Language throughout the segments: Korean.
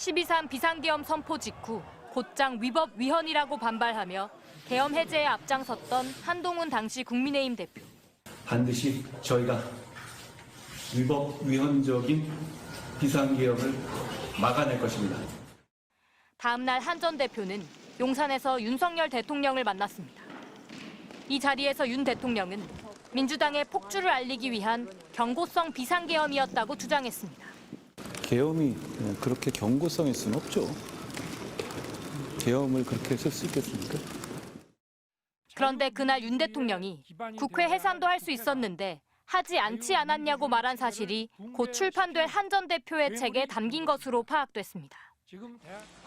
12.3 비상계엄 선포 직후 곧장 위법 위헌이라고 반발하며 계엄 해제에 앞장섰던 한동훈 당시 국민의힘 대표. 반드시 저희가 위법 위헌적인 비상계엄을 막아낼 것입니다. 다음 날 한 전 대표는 용산에서 윤석열 대통령을 만났습니다. 이 자리에서 윤 대통령은 민주당의 폭주를 알리기 위한 경고성 비상계엄이었다고 주장했습니다. 계엄이 그렇게 경고성일 수는 없죠. 계엄을 그렇게 쓸 수 있겠습니까? 그런데 그날 윤 대통령이 국회 해산도 할 수 있었는데 하지 않지 않았냐고 말한 사실이 곧 출판될 한 전 대표의 책에 담긴 것으로 파악됐습니다.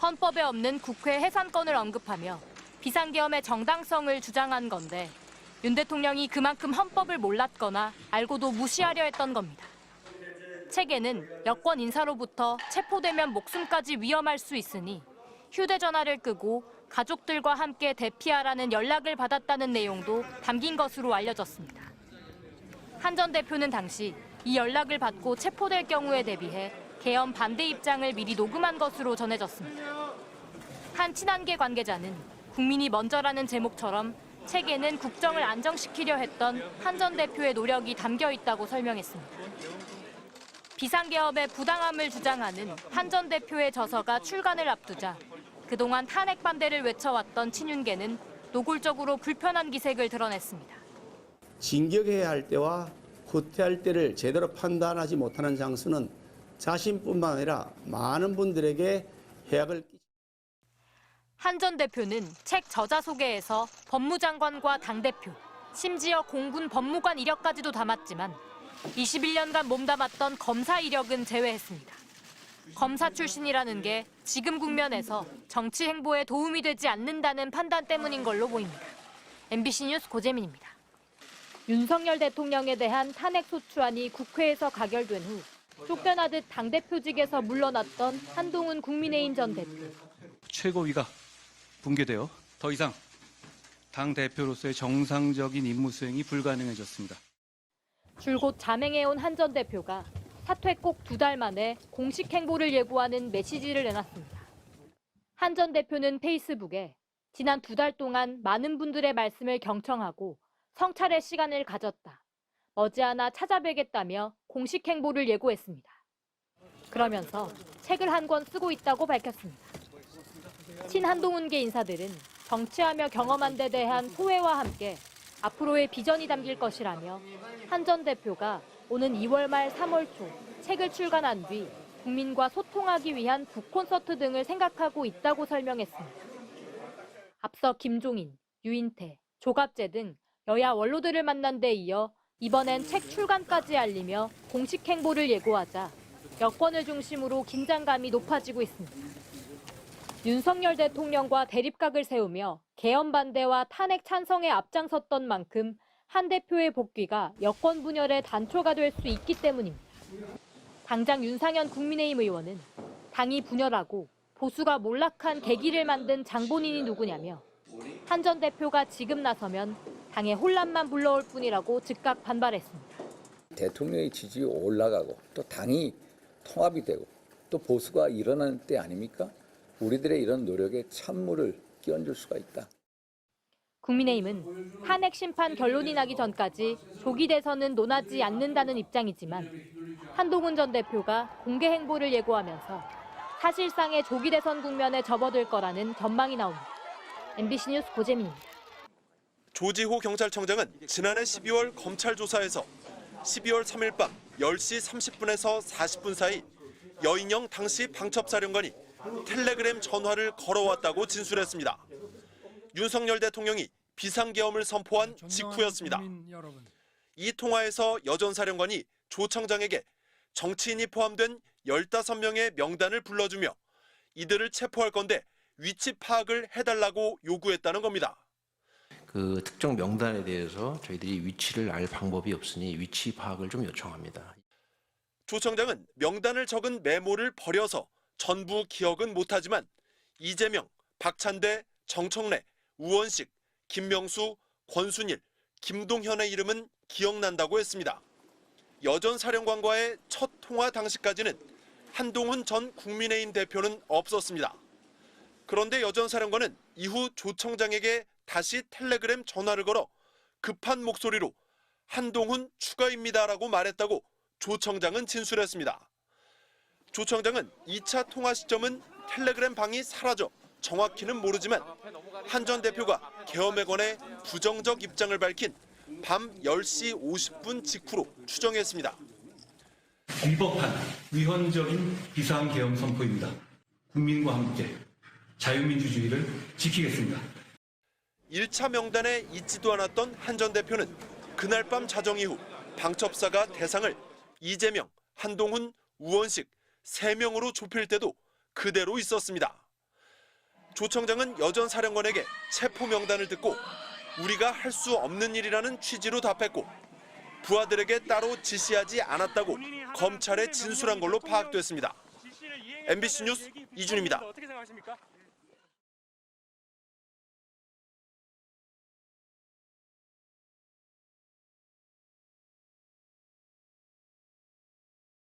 헌법에 없는 국회 해산권을 언급하며 비상계엄의 정당성을 주장한 건데 윤 대통령이 그만큼 헌법을 몰랐거나 알고도 무시하려 했던 겁니다. 책에는 여권 인사로부터 체포되면 목숨까지 위험할 수 있으니 휴대전화를 끄고 가족들과 함께 대피하라는 연락을 받았다는 내용도 담긴 것으로 알려졌습니다. 한 전 대표는 당시 이 연락을 받고 체포될 경우에 대비해 계엄 반대 입장을 미리 녹음한 것으로 전해졌습니다. 한 친한계 관계자는 국민이 먼저라는 제목처럼 책에는 국정을 안정시키려 했던 한 전 대표의 노력이 담겨 있다고 설명했습니다. 비상계엄의 부당함을 주장하는 한 전 대표의 저서가 출간을 앞두자 그동안 탄핵 반대를 외쳐왔던 친윤계는 노골적으로 불편한 기색을 드러냈습니다. 진격해야 할 때와 후퇴할 때를 제대로 판단하지 못하는 장수는 자신뿐만 아니라 많은 분들에게 해악을 끼치고 한 전 대표는 책 저자 소개에서 법무장관과 당대표, 심지어 공군 법무관 이력까지도 담았지만 21년간 몸담았던 검사 이력은 제외했습니다. 검사 출신이라는 게 지금 국면에서 정치 행보에 도움이 되지 않는다는 판단 때문인 걸로 보입니다. MBC 뉴스 고재민입니다. 윤석열 대통령에 대한 탄핵 소추안이 국회에서 가결된 후 쫓겨나듯 당대표직에서 물러났던 한동훈 국민의힘 전 대표. 최고위가 붕괴되어 더 이상 당대표로서의 정상적인 임무 수행이 불가능해졌습니다. 줄곧 자맹해온 한 전 대표가 사퇴 꼭 2달 만에 공식 행보를 예고하는 메시지를 내놨습니다. 한 전 대표는 페이스북에 지난 2달 동안 많은 분들의 말씀을 경청하고 성찰의 시간을 가졌다. 머지않아 찾아뵈겠다며 공식 행보를 예고했습니다. 그러면서 책을 한 권 쓰고 있다고 밝혔습니다. 친한동훈계 인사들은 정치하며 경험한 데 대한 소회와 함께 앞으로의 비전이 담길 것이라며 한 전 대표가 오는 2월 말 3월 초 책을 출간한 뒤 국민과 소통하기 위한 북콘서트 등을 생각하고 있다고 설명했습니다. 앞서 김종인, 유인태, 조갑재 등 여야 원로들을 만난 데 이어 이번엔 책 출간까지 알리며 공식 행보를 예고하자 여권을 중심으로 긴장감이 높아지고 있습니다. 윤석열 대통령과 대립각을 세우며 계엄 반대와 탄핵 찬성에 앞장섰던 만큼 한 대표의 복귀가 여권 분열의 단초가 될 수 있기 때문입니다. 당장 윤상현 국민의힘 의원은 당이 분열하고 보수가 몰락한 계기를 만든 장본인이 누구냐며 한 전 대표가 지금 나서면 당의 혼란만 불러올 뿐이라고 즉각 반발했습니다. 대통령의 지지율이 올라가고 또 당이 통합이 되고 또 보수가 일어나는 때 아닙니까? 우리들의 이런 노력에 찬물을 끼얹을 수가 있다. 국민의힘은 탄핵 심판 결론이 나기 전까지 조기 대선은 논하지 않는다는 입장이지만 한동훈 전 대표가 공개 행보를 예고하면서 사실상의 조기 대선 국면에 접어들 거라는 전망이 나옵니다. MBC 뉴스 고재민입니다. 조지호 경찰청장은 지난해 12월 검찰 조사에서 12월 3일 밤 10시 30분에서 40분 사이 여인영 당시 방첩사령관이 텔레그램 전화를 걸어왔다고 진술했습니다. 윤석열 대통령이 비상계엄을 선포한 직후였습니다. 이 통화에서 여 전 사령관이 조 청장에게 정치인이 포함된 15명의 명단을 불러주며 이들을 체포할 건데 위치 파악을 해달라고 요구했다는 겁니다. 그 특정 명단에 대해서 저희들이 위치를 알 방법이 없으니 위치 파악을 좀 요청합니다. 조 청장은 명단을 적은 메모를 버려서 전부 기억은 못하지만 이재명, 박찬대, 정청래, 우원식, 김명수, 권순일, 김동현의 이름은 기억난다고 했습니다. 여 전 사령관과의 첫 통화 당시까지는 한동훈 전 국민의힘 대표는 없었습니다. 그런데 여 전 사령관은 이후 조 청장에게 다시 텔레그램 전화를 걸어 급한 목소리로 한동훈 추가입니다라고 말했다고 조 청장은 진술했습니다. 조 청장은 2차 통화 시점은 텔레그램 방이 사라져 정확히는 모르지만 한 전 대표가 계엄에 관해 부정적 입장을 밝힌 밤 10시 50분 직후로 추정했습니다. 위법한 위헌적인 비상계엄 선포입니다. 국민과 함께 자유민주주의를 지키겠습니다. 1차 명단에 있지도 않았던 한 전 대표는 그날 밤 자정 이후 방첩사가 대상을 이재명, 한동훈, 우원식 3명으로 좁힐 때도 그대로 있었습니다. 조 청장은 여 전 사령관에게 체포 명단을 듣고 우리가 할 수 없는 일이라는 취지로 답했고 부하들에게 따로 지시하지 않았다고 검찰에 진술한 걸로 파악됐습니다. MBC 뉴스 이준입니다.